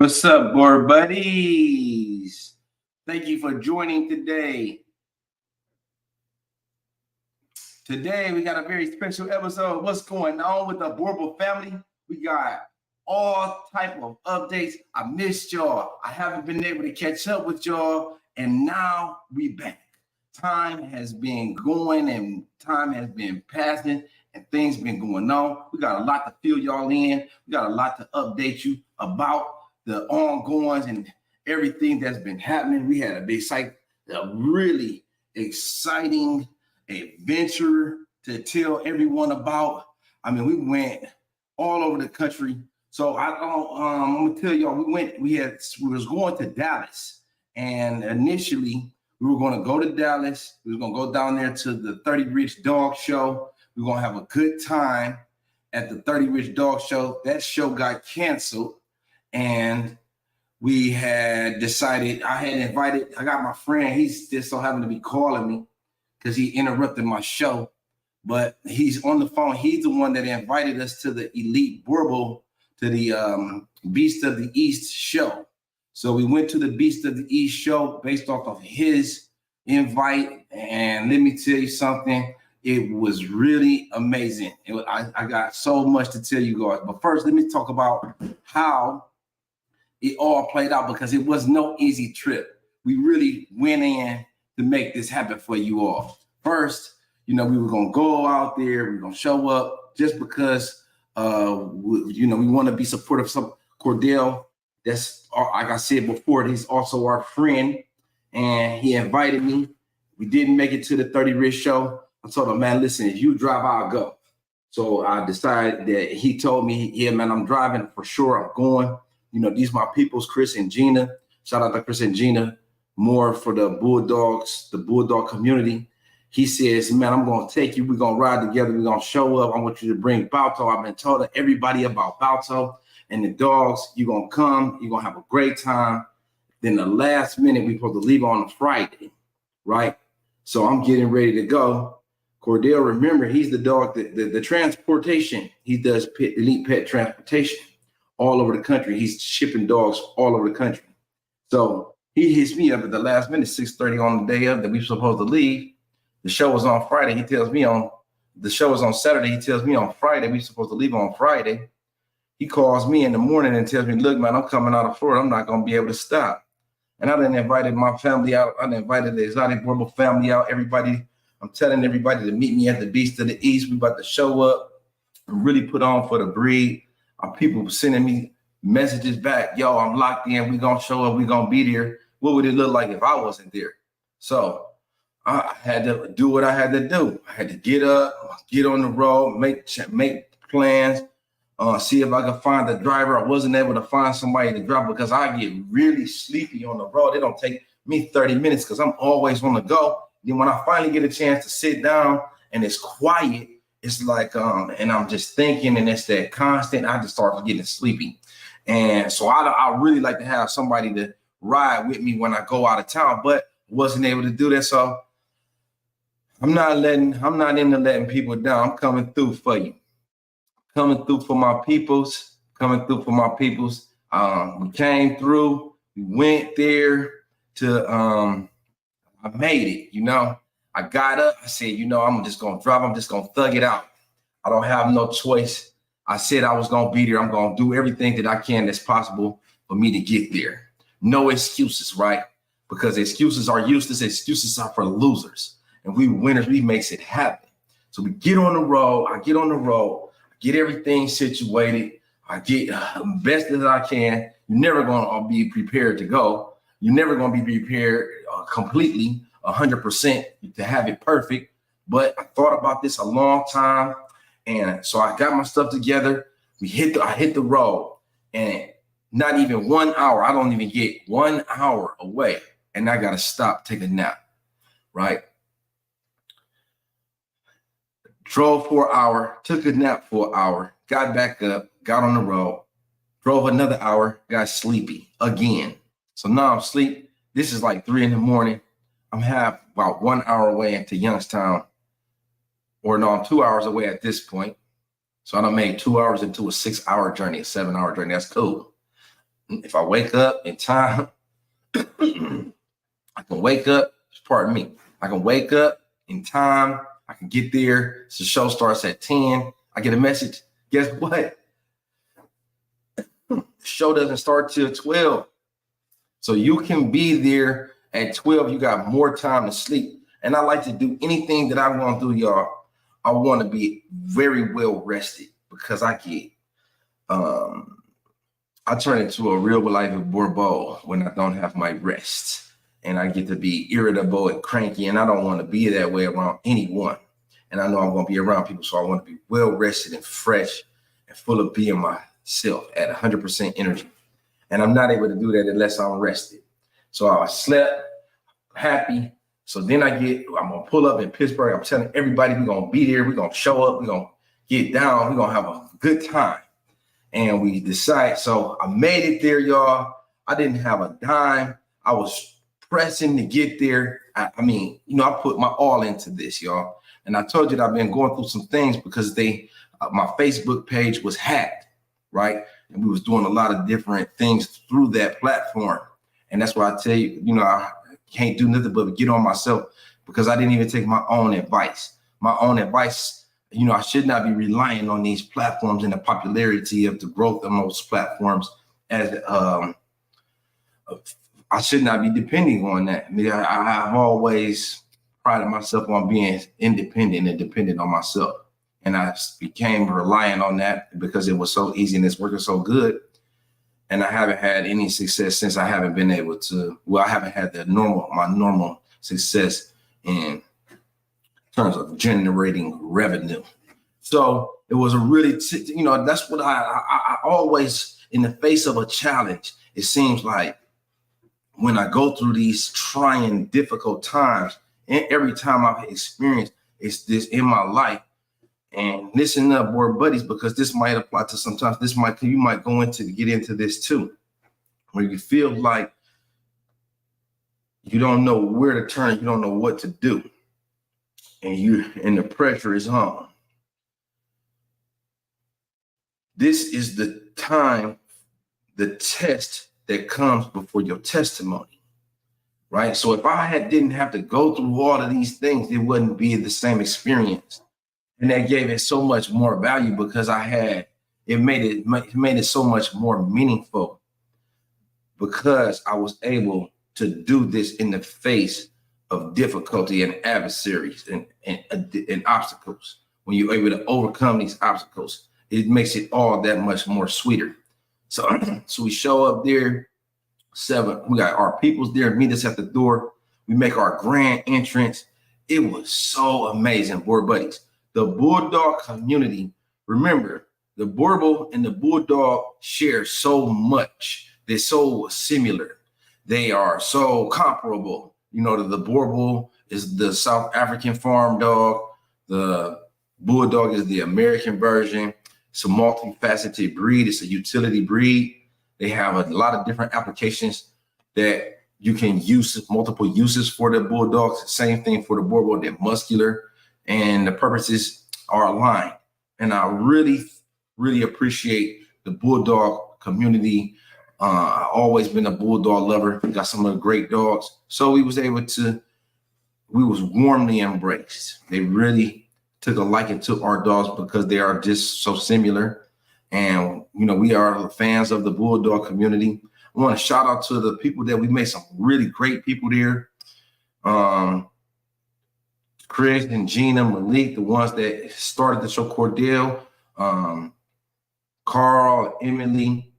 What's up, board buddies? Thank you for joining today. Today, we got a very special episode. What's going on with the Boerboel family? We got all type of updates. I missed y'all. I haven't been able to catch up with y'all, and now we back. Time has been going, and time has been passing, and things been going on. We got a lot to fill y'all in. We got a lot to update you about the ongoings and everything that's been happening. We had a really exciting adventure to tell everyone about. I mean, we went all over the country. So I'm gonna tell y'all, we was going to Dallas, and initially we were going to go to Dallas. We were going to go down there to the 30 Rich Dog Show. We were going to have a good time at the 30 Rich Dog Show. That show got canceled. And we had decided, I got my friend, he's just so happened to be calling me because he interrupted my show, but he's on the phone. He's the one that invited us to the Elite Boerboel, to the Beast of the East show. So we went to the Beast of the East show based off of his invite. And let me tell you something, it was really amazing. I got so much to tell you guys. But first, let me talk about how it all played out, because it was no easy trip. We really went in to make this happen for you all. First, we were gonna go out there, we were gonna show up just because we want to be supportive of some Cordell. That's, like I said before, he's also our friend, and he invited me. We didn't make it to the 30 Rich show. I told him, man, listen, if you drive, I'll go. So I decided that he told me, yeah, man, I'm driving for sure. I'm going. These my peoples, Chris and Gina. Shout out to Chris and Gina, more for the Bulldogs, the Bulldog community. He says, man, I'm going to take you. We're going to ride together. We're going to show up. I want you to bring Balto. I've been told everybody about Balto and the dogs. You're going to come. You're going to have a great time. Then the last minute, we're supposed to leave on a Friday, right? So I'm getting ready to go. Cordell, remember, he's the dog, the transportation. He does elite pet transportation all over the country. He's shipping dogs all over the country. So he hits me up at the last minute, 6:30 on the day of that we were supposed to leave. The show was on Friday. The show was on Saturday. He tells me on Friday, we were supposed to leave on Friday. He calls me in the morning and tells me, look, man, I'm coming out of Florida. I'm not going to be able to stop. And I done invited my family out. I done invited the Exotic Boerboel family out. Everybody, I'm telling everybody to meet me at the Beast of the East. We about to show up and really put on for the breed. People sending me messages back. Yo, I'm locked in. We're going to show up. We're going to be there. What would it look like if I wasn't there? So I had to do what I had to do. I had to get up, get on the road, make plans, see if I could find a driver. I wasn't able to find somebody to drive because I get really sleepy on the road. It don't take me 30 minutes because I'm always on the go. Then when I finally get a chance to sit down and it's quiet, it's like, and I'm just thinking, and it's that constant, I just start getting sleepy. And so I really like to have somebody to ride with me when I go out of town, but wasn't able to do that. So I'm not into letting people down. I'm coming through for you. Coming through for my peoples. We came through, we went there to, I made it, I got up, I said, I'm just going to drive. I'm just going to thug it out. I don't have no choice. I said I was going to be there. I'm going to do everything that I can that's possible for me to get there. No excuses, right? Because excuses are useless. Excuses are for losers. And we winners, we makes it happen. So we get on the road. I get on the road. I get everything situated. I get best as I can. You're never going to be prepared to go. You're never going to be prepared completely, 100% to have it perfect. But I thought about this a long time. And so I got my stuff together. I hit the road, and not even 1 hour. I don't even get 1 hour away. And I got to stop, take a nap, right? Drove for an hour, took a nap for an hour, got back up, got on the road, drove another hour, got sleepy again. So now I'm asleep. This is like 3 a.m. I'm about 1 hour away into Youngstown. Or no, I'm 2 hours away at this point. So I done made 2 hours into a 6-hour journey, a 7-hour journey. That's cool. if I wake up in time, I can wake up, pardon me, I can wake up in time, I can get there. So the show starts at 10. I get a message. Guess what? The show doesn't start till 12. So you can be there at 12. You got more time to sleep. And I like to do anything that I want to do, y'all. I want to be very well rested because I turn into a real life of Boerboel when I don't have my rest. And I get to be irritable and cranky, and I don't want to be that way around anyone. And I know I'm going to be around people, so I want to be well rested and fresh and full of being myself at 100% energy. And I'm not able to do that unless I'm rested. So I slept happy. So then I'm going to pull up in Pittsburgh. I'm telling everybody we're going to be there. We're going to show up. We're going to get down. We're going to have a good time. And we decide. So I made it there, y'all. I didn't have a dime. I was pressing to get there. I mean, I put my all into this, y'all. And I told you that I've been going through some things because my Facebook page was hacked, right? And we was doing a lot of different things through that platform. And that's why I tell you, I can't do nothing but get on myself because I didn't even take my own advice. My own advice, I should not be relying on these platforms and the popularity of the growth of those platforms as I should not be depending on that. I mean, I've always prided myself on being independent and dependent on myself. And I became reliant on that because it was so easy and it's working so good. And I haven't had any success since I haven't been able to, I haven't had my normal success in terms of generating revenue. So it was a really, that's what I always, in the face of a challenge, it seems like when I go through these trying, difficult times, and every time I've experienced it's this in my life, and listen up, board buddies, because this might apply to sometimes you might get into this too, where you feel like you don't know where to turn, you don't know what to do, and the pressure is on. This is the time, the test that comes before your testimony, right? So if I didn't have to go through all of these things, it wouldn't be the same experience. And that gave it so much more value because it made it so much more meaningful because I was able to do this in the face of difficulty and adversaries and obstacles. When you're able to overcome these obstacles, it makes it all that much more sweeter. So we show up there, 7. We got our peoples there, meet us at the door. We make our grand entrance. It was so amazing, board buddies. The bulldog community, remember, the Boerboel and the bulldog share so much. They're so similar. They are so comparable. The Boerboel is the South African farm dog. The bulldog is the American version. It's a multifaceted breed. It's a utility breed. They have a lot of different applications that you can use, multiple uses for the bulldogs. Same thing for the Boerboel. They're muscular and the purposes are aligned. And I really, really appreciate the bulldog community. I've always been a bulldog lover. We got some of the great dogs. So we was warmly embraced. They really took a liking to our dogs because they are just so similar. And, we are fans of the bulldog community. I want to shout out to the people that we made some really great people there. Chris and Gina, Malik, the ones that started the show, Cordell, Carl, Emily,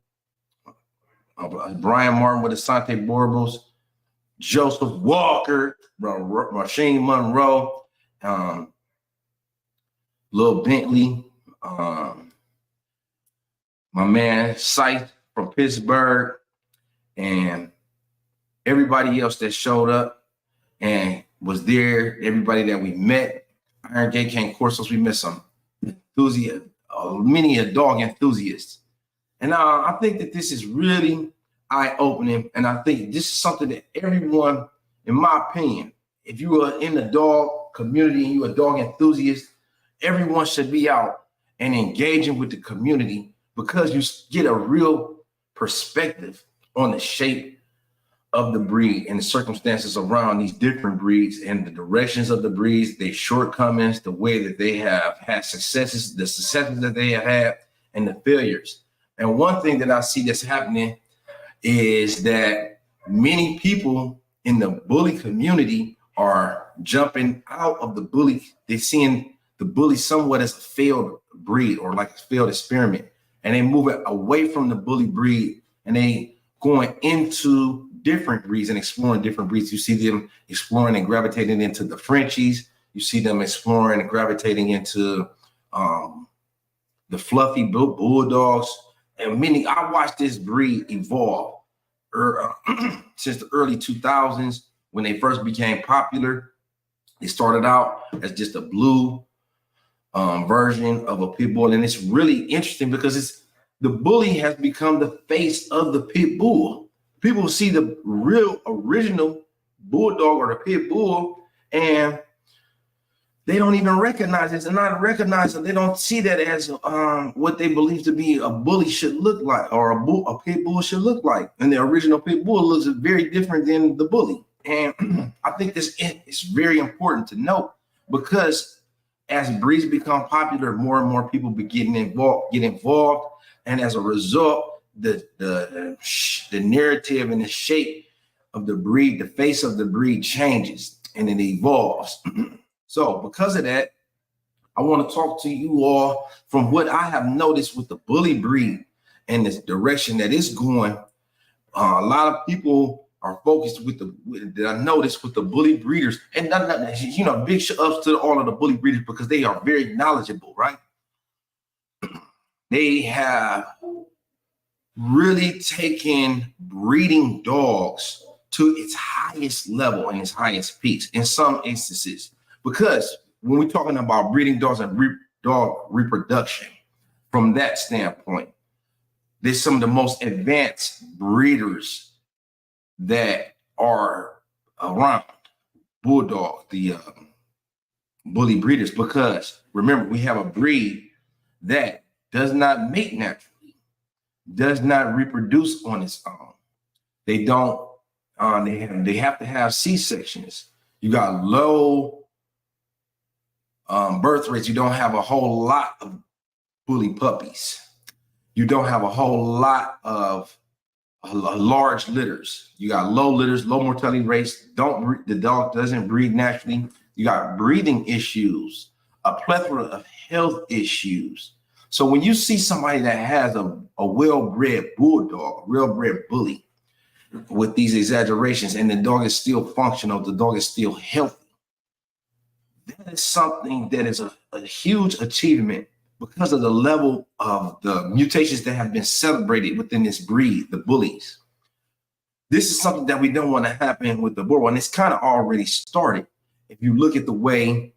Brian Martin with Asante Boerboels, Joseph Walker, Machine Monroe, Lil Bentley, my man Scythe from Pittsburgh, and everybody else that showed up and was there, everybody that we met, Iron Gate King Corsos, we met some enthusiasts, many dog enthusiasts. And I think that this is really eye-opening, and I think this is something that everyone, in my opinion, if you are in the dog community and you're a dog enthusiast, everyone should be out and engaging with the community because you get a real perspective on the shape of the breed and the circumstances around these different breeds and the directions of the breeds, their shortcomings, the way that they have had successes, the successes that they have had, and the failures. And one thing that I see that's happening is that many people in the bully community are jumping out of the bully. They're seeing the bully somewhat as a failed breed or like a failed experiment. And they move it away from the bully breed and they going into different breeds and exploring different breeds. You see them exploring and gravitating into the Frenchies. You see them exploring and gravitating into the fluffy bulldogs. And many, I watched this breed evolve since the early 2000s when they first became popular. They started out as just a blue version of a pit bull. And it's really interesting because the bully has become the face of the pit bull. People see the real original bulldog or the pit bull and they don't even recognize it. They're not recognizing. They don't see that as what they believe to be a bully should look like or a pit bull should look like. And the original pit bull looks very different than the bully. And I think this is very important to note because as breeds become popular, more and more people be getting involved. And as a result, the narrative and the shape of the breed, the face of the breed changes and it evolves. So because of that, I want to talk to you all from what I have noticed with the bully breed and this direction that it's going. A lot of people are focused that I noticed with the bully breeders, and big ups to all of the bully breeders because they are very knowledgeable, right? They have really taken breeding dogs to its highest level and its highest peaks in some instances. Because when we're talking about breeding dogs and dog reproduction, from that standpoint, there's some of the most advanced breeders that are around bulldog, the bully breeders, because remember, we have a breed that does not mate naturally, does not reproduce on its own. They don't, they have to have C-sections. You got low birth rates. You don't have a whole lot of bully puppies. You don't have a whole lot of large litters. You got low litters, low mortality rates. The dog doesn't breed naturally. You got breathing issues, a plethora of health issues. So when you see somebody that has a well-bred bulldog, a well-bred bully with these exaggerations, and the dog is still functional, the dog is still healthy, that is something that is a huge achievement because of the level of the mutations that have been celebrated within this breed, the bullies. This is something that we don't want to happen with the Boerboel, and it's kind of already started. If you look at the way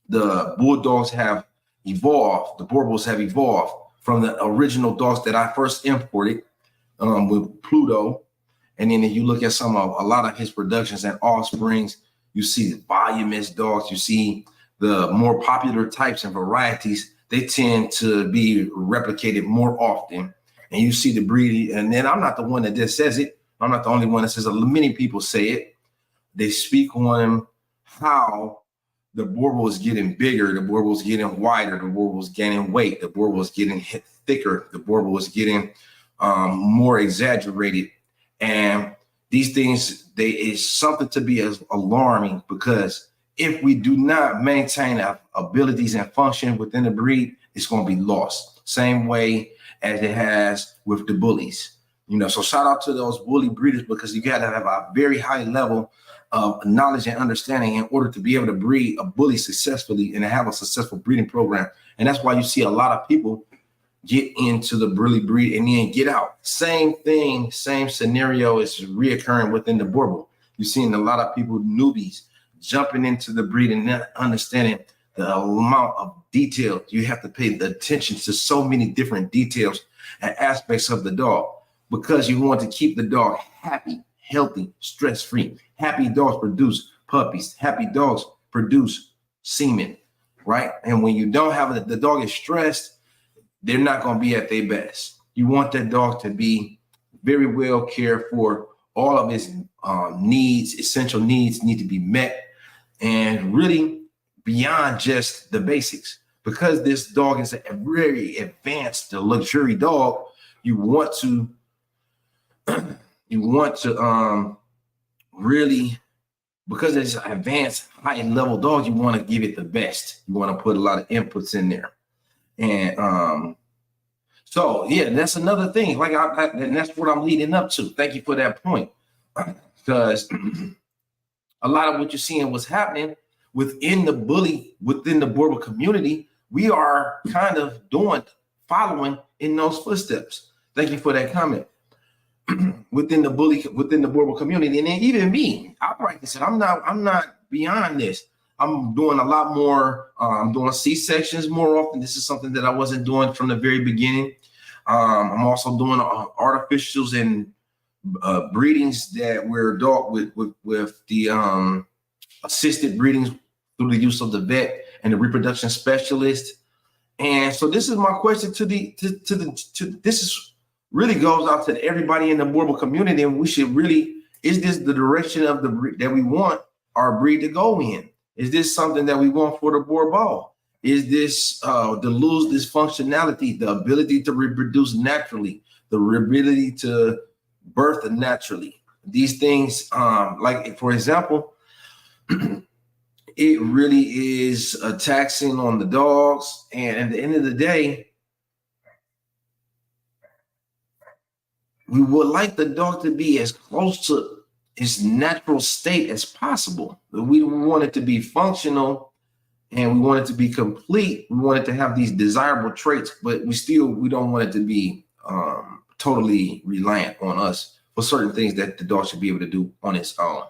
the bulldogs have evolved, the Boerboels have evolved from the original dogs that I first imported with Pluto. And then if you look at a lot of his productions and offsprings, you see the voluminous dogs, you see the more popular types and varieties, they tend to be replicated more often. And you see the breed, and then I'm not the one that just says it. I'm not the only one that says it. Many people say it. They speak on how the Boerboel is getting bigger, the Boerboel is getting wider, the Boerboel is gaining weight, the Boerboel is getting thicker, the Boerboel is getting more exaggerated. And these things, is something to be as alarming because if we do not maintain our abilities and function within the breed, it's going to be lost. Same way as it has with the bullies. So shout out to those bully breeders because you got to have a very high level of knowledge and understanding in order to be able to breed a bully successfully and have a successful breeding program. And that's why you see a lot of people get into the bully breed and then get out. Same thing, same scenario is reoccurring within the Boerboel. You're seeing a lot of people, newbies, jumping into the breed and not understanding the amount of detail. You have to pay the attention to so many different details and aspects of the dog because you want to keep the dog happy, healthy, stress-free. Happy dogs produce puppies. Happy dogs produce semen, right? And when you don't have it, the dog is stressed, they're not going to be at their best. You want that dog to be very well cared for. All of his needs, essential needs, need to be met, and really beyond just the basics. Because this dog is a very advanced, luxury dog, you want to really, because it's an advanced, high-level dog, you want to give it the best. You want to put a lot of inputs in there, and so yeah, that's another thing. Like and that's what I'm leading up to. Thank you for that point, because a lot of what you're seeing, what's happening within the Boerboel community, we are kind of following in those footsteps. Thank you for that comment. within the Boerboel community, and then even me, I practice it. I'm not beyond this. I'm doing a lot more. I'm doing C-sections more often. This is something that I wasn't doing from the very beginning. I'm also doing artificials and breedings that we're with the assisted breedings through the use of the vet and the reproduction specialist. And so this is my question this is really goes out to everybody in the Boerboel community, and we should really, is this the direction of that we want our breed to go in? Is this something that we want for the Boerboel? Is this to lose this functionality, the ability to reproduce naturally, the ability to birth naturally? These things, like for example, it really is a taxing on the dogs. And at the end of the day, we would like the dog to be as close to its natural state as possible. We want it to be functional, and we want it to be complete. We want it to have these desirable traits, but we don't want it to be totally reliant on us for certain things that the dog should be able to do on its own.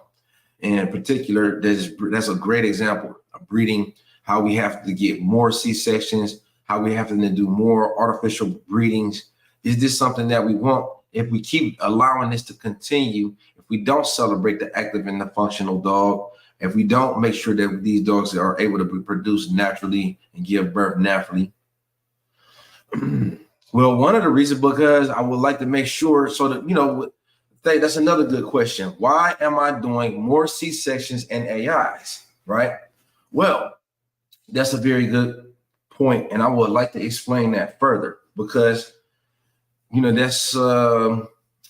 And in particular, that's a great example of breeding, how we have to get more C-sections, how we have to do more artificial breedings. Is this something that we want? If we keep allowing this to continue, if we don't celebrate the active and the functional dog, if we don't make sure that these dogs are able to reproduce naturally and give birth naturally. Well, one of the reasons, because I would like to make sure, so that, that's another good question. Why am I doing more C-sections and AIs, right? Well, that's a very good point, and I would like to explain that further, because that's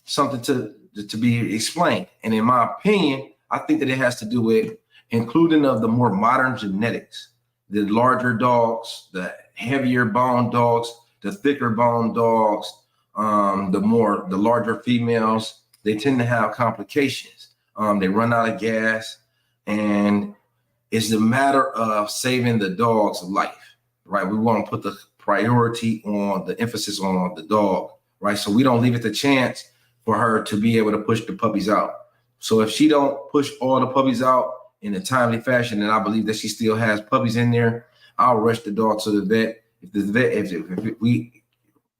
something to be explained. And in my opinion, I think that it has to do with including of the more modern genetics, the larger dogs, the heavier bone dogs, the thicker bone dogs, the larger females. They tend to have complications. They run out of gas, and it's a matter of saving the dog's life, right? We want to put the priority on the emphasis on the dog, right? So we don't leave it to chance for her to be able to push the puppies out. So if she don't push all the puppies out in a timely fashion, and I believe that she still has puppies in there, I'll rush the dog to the vet. If we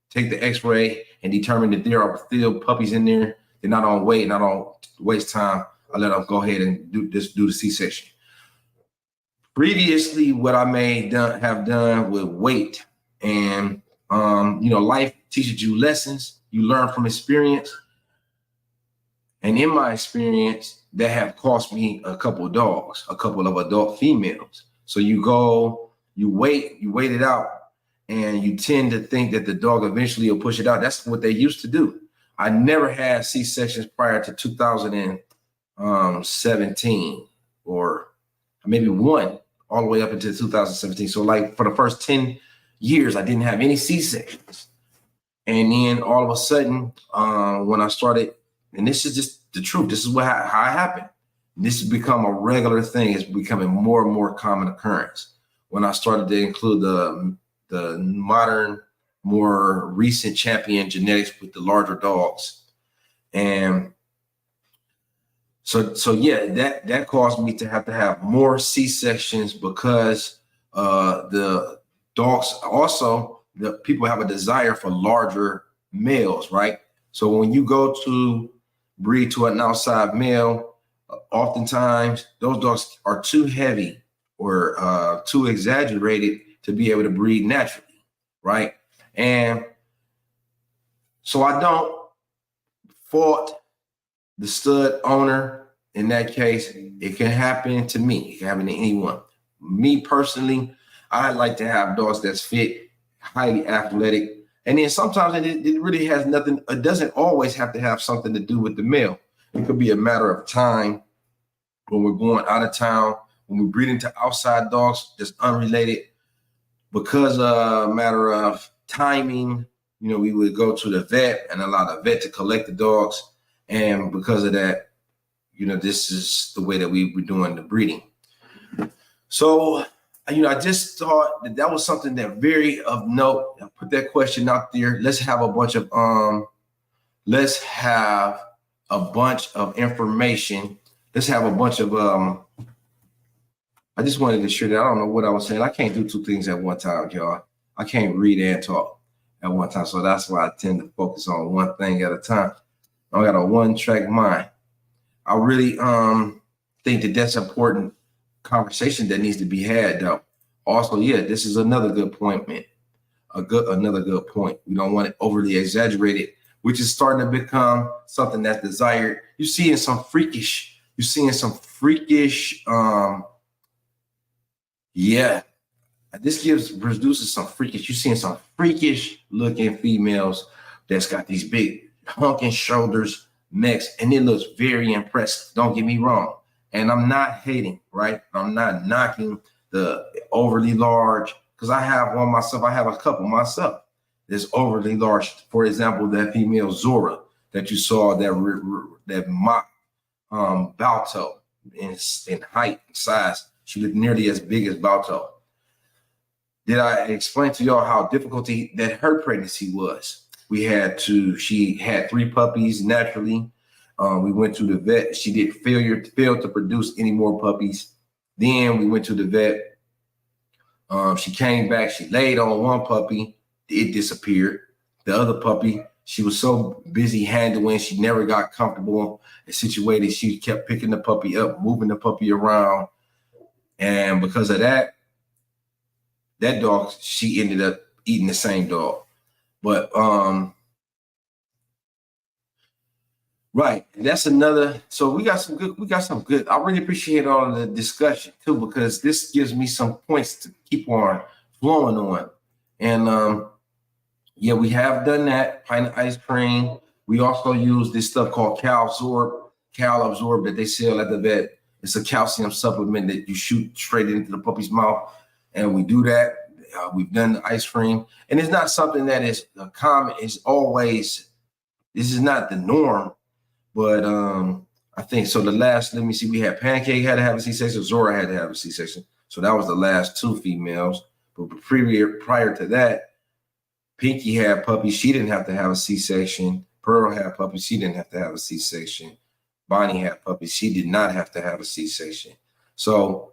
take the x-ray and determine that there are still puppies in there, they're not on weight, not on waste time, I'll let them go ahead and do the C-section. Previously, what I may have done with weight, and life teaches you lessons, you learn from experience. And in my experience, that have cost me a couple of dogs, a couple of adult females. So you wait it out, and you tend to think that the dog eventually will push it out. That's what they used to do. I never had C-sections prior to 2017, or maybe one all the way up into 2017. So like for the first 10 years, I didn't have any C-sections. And then all of a sudden, when I started, and this is just the truth, this is how it happened. This has become a regular thing. It's becoming more and more common occurrence. When I started to include the modern, more recent champion genetics with the larger dogs. And so yeah, that caused me to have more C-sections, because the dogs also, the people have a desire for larger males, right? So when you go to breed to an outside male, oftentimes those dogs are too heavy or too exaggerated to be able to breed naturally, right? And So I don't fault the stud owner in that case. It can happen to me. It can happen to anyone. Me personally, I like to have dogs that's fit, highly athletic. And then sometimes it really has nothing, it doesn't always have to have something to do with the male. It could be a matter of time when we're going out of town, when we're breeding to outside dogs, just unrelated. Because a matter of timing, you know, we would go to the vet and allow the vet to collect the dogs. And because of that, you know, this is the way that we were doing the breeding. So, you know, I just thought that was something that very of note. I put that question out there. Let's have a bunch of information. Let's have a bunch of I just wanted to share that. I don't know what I was saying. I can't do two things at one time, y'all. I can't read and talk at one time. So that's why I tend to focus on one thing at a time. I got a one-track mind. I really think that that's important conversation that needs to be had, though. Also, yeah, this is another good point, man. Another good point. We don't want it overly exaggerated, which is starting to become something that's desired. You're seeing some freakish. Yeah, this produces some freakish. You're seeing some freakish looking females that's got these big hunking shoulders, necks, and it looks very impressive. Don't get me wrong. And I'm not hating, right? I'm not knocking the overly large, because I have one myself. I have a couple myself that's overly large. For example, that female Zora that you saw, that mock Balto in height, size. She looked nearly as big as Balto. Did I explain to y'all how difficult that her pregnancy was? She had 3 puppies naturally. We went to the vet. She failed to produce any more puppies. Then we went to the vet. She came back. She laid on one puppy. It disappeared. The other puppy, she was so busy handling, she never got comfortable and situated. She kept picking the puppy up, moving the puppy around. And because of that dog, she ended up eating the same dog. But right, that's another. So we got some good. I really appreciate all of the discussion too, because this gives me some points to keep on flowing on. And yeah, we have done that. Pint of ice cream. We also use this stuff called Cal Absorb that they sell at the vet. It's a calcium supplement that you shoot straight into the puppy's mouth, and we do that. We've done the ice cream, and it's not something that is common. It's always, this is not the norm, but I think so. Let me see, we had Pancake had to have a C-section, Zora had to have a C-section. So that was the last 2 females. But prior to that, Pinky had puppies. She didn't have to have a C-section. Pearl had puppies. She didn't have to have a C-section. Bonnie had puppies. She did not have to have a C-section. So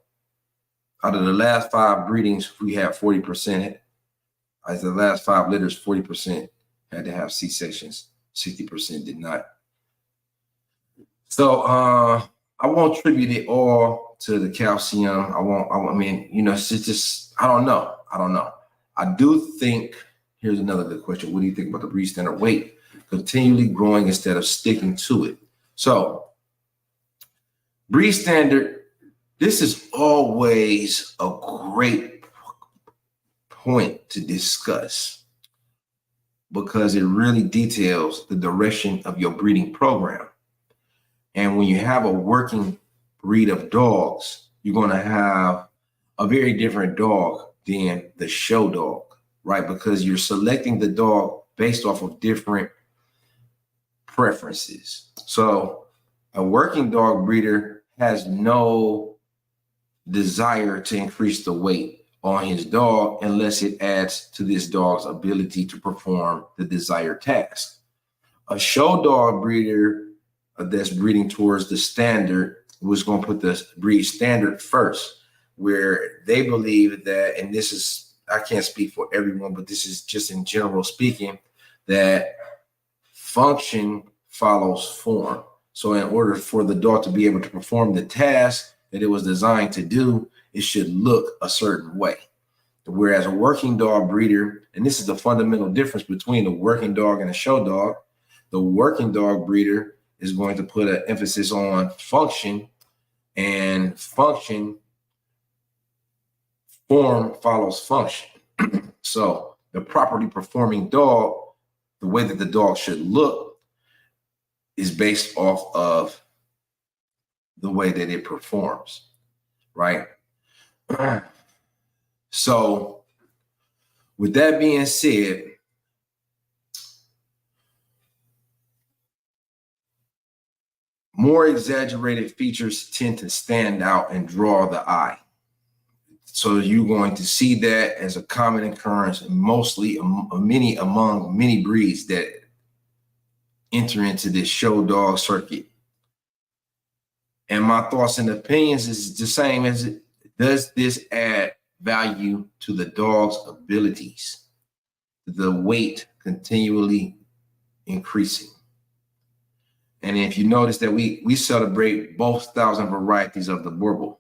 out of the last 5 breedings, we had 40%. As the last 5 litters, 40% had to have C-sections. 60% did not. So I won't attribute it all to the calcium. I mean, you know, it's just, I don't know. I do think, here's another good question. What do you think about the breed standard weight? Continually growing instead of sticking to it. So breed standard, this is always a great point to discuss because it really details the direction of your breeding program. And when you have a working breed of dogs, you're going to have a very different dog than the show dog, right? Because you're selecting the dog based off of different preferences. So a working dog breeder has no desire to increase the weight on his dog unless it adds to this dog's ability to perform the desired task. A show dog breeder that's breeding towards the standard was going to put the breed standard first, where they believe that, and this is, I can't speak for everyone, but this is just in general speaking, that function follows form. So in order for the dog to be able to perform the task that it was designed to do, it should look a certain way. Whereas a working dog breeder, and this is the fundamental difference between a working dog and a show dog, the working dog breeder is going to put an emphasis on function, and function, form follows function. So the properly performing dog, the way that the dog should look is based off of the way that it performs, right? So with that being said, more exaggerated features tend to stand out and draw the eye. So you're going to see that as a common occurrence, mostly among many breeds that enter into this show dog circuit. And my thoughts and opinions is the same as it. Does this add value to the dog's abilities? The weight continually increasing. And if you notice that we celebrate both styles and varieties of the Boerboel.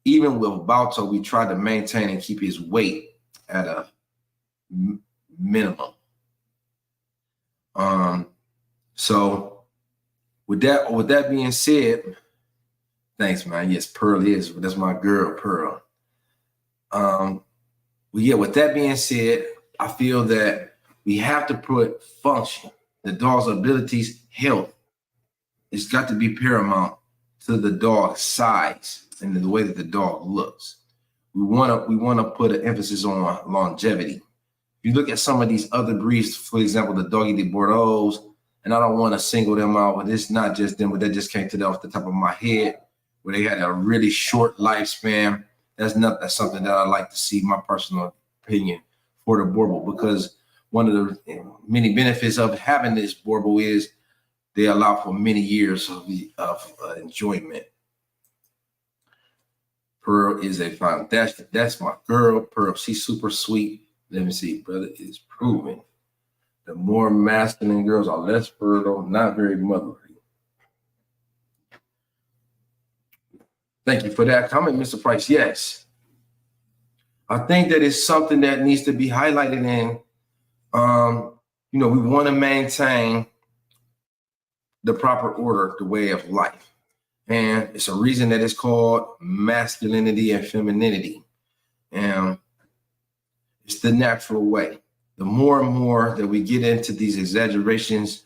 Even with Balto, we try to maintain and keep his weight at a minimum. So with that being said, thanks, man. Yes, Pearl is. That's my girl, Pearl. Well, yeah, with that being said, I feel that we have to put function, the dog's abilities, health. It's got to be paramount to the dog's size and the way that the dog looks. We want to put an emphasis on longevity. If you look at some of these other breeds, for example, the doggy de Boerboels, and I don't want to single them out, but it's not just them, but that just came to them off the top of my head, where they had a really short lifespan. That's something that I like to see, my personal opinion, for the Boerboel, because one of the many benefits of having this Boerboel is they allow for many years of enjoyment. Pearl is a fine. That's my girl, Pearl. She's super sweet. Let me see, brother is proven. The more masculine girls are less fertile, not very motherly. Thank you for that comment, Mr. Price. Yes. I think that is something that needs to be highlighted in, we want to maintain the proper order, the way of life. And it's a reason that it's called masculinity and femininity. And it's the natural way. The more and more that we get into these exaggerations,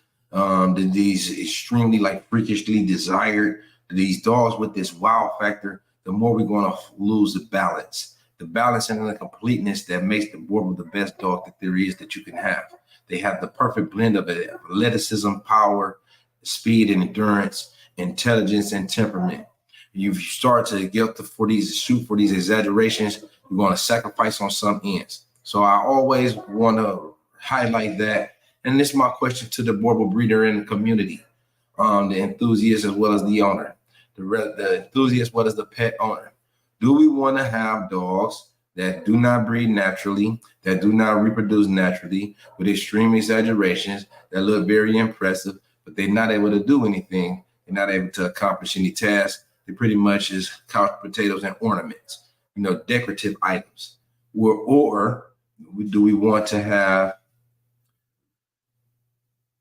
these extremely freakishly desired, these dogs with this wow factor, the more we're going to lose the balance and the completeness that makes the Boerboel the best dog that there is that you can have. They have the perfect blend of athleticism, power, speed and endurance, intelligence and temperament. You start to shoot for these exaggerations, you're going to sacrifice on some ends. So I always want to highlight that. And this is my question to the Boerboel breeder in the community, the enthusiast as well as the owner, the enthusiast as well as the pet owner. Do we want to have dogs that do not breed naturally, that do not reproduce naturally, with extreme exaggerations, that look very impressive, but they're not able to do anything? They're not able to accomplish any tasks. They pretty much is couch potatoes and ornaments, decorative items. Or do we want to have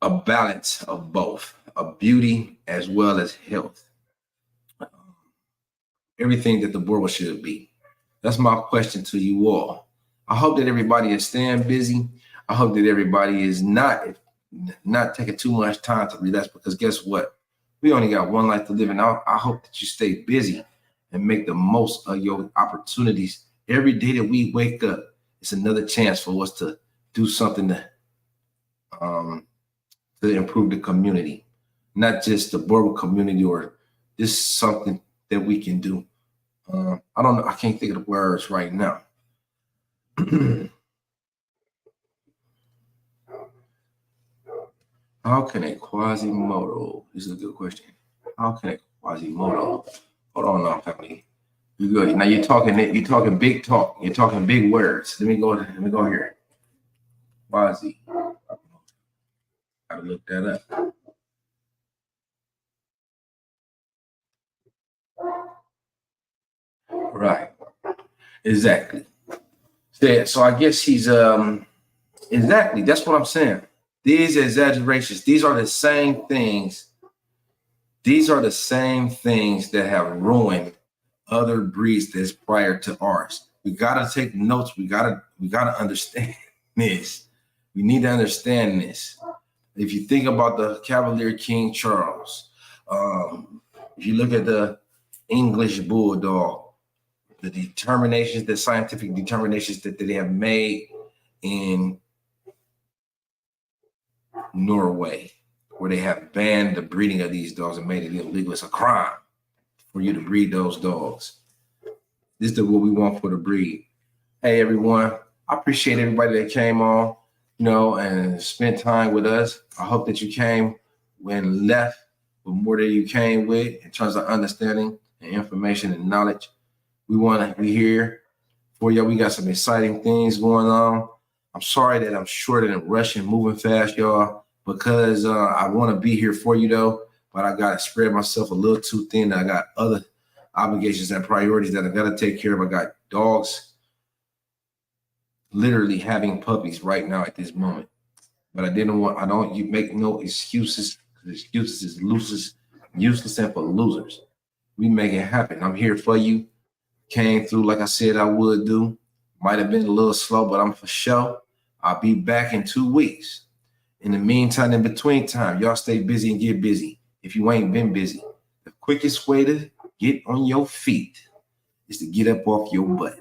a balance of both, of beauty as well as health? Everything that the Boerboel should be. That's my question to you all. I hope that everybody is staying busy. I hope that everybody is not taking too much time to relax, because guess what? We only got one life to live, and I hope that you stay busy and make the most of your opportunities. Every day that we wake up, it's another chance for us to do something to improve the community, not just the Boerboel community, or this is something that we can do. I don't know. I can't think of the words right now. How can a Quasimodo? This is a good question. How can a Quasimodo? Hold on now, family. You good? Now you're talking big talk. You're talking big words. Let me go here. Quasi. Gotta look that up. Right. Exactly. Yeah, so I guess he's exactly, that's what I'm saying. These exaggerations, these are the same things. These are the same things that have ruined other breeds that's prior to ours. We gotta take notes. We gotta understand this. We need to understand this. If you think about the Cavalier King Charles, if you look at the English Bulldog, the determinations, the scientific determinations that they have made in Norway, where they have banned the breeding of these dogs and made it illegal. It's a crime for you to breed those dogs. This is what we want for the breed. Hey, everyone. I appreciate everybody that came on, and spent time with us. I hope that you came and left with more than you came with in terms of understanding and information and knowledge. We want to be here for y'all. We got some exciting things going on. I'm sorry that I'm short and rushing, moving fast, y'all, because I want to be here for you, though, but I got to spread myself a little too thin. I got other obligations and priorities that I got to take care of. I got dogs literally having puppies right now at this moment, but I don't make no excuses. Excuses is useless and for losers. We make it happen. I'm here for you. Came through like I said I would do. Might have been a little slow, but I'm for sure. I'll be back in 2 weeks. In the meantime, in between time, y'all stay busy and get busy. If you ain't been busy, the quickest way to get on your feet is to get up off your butt.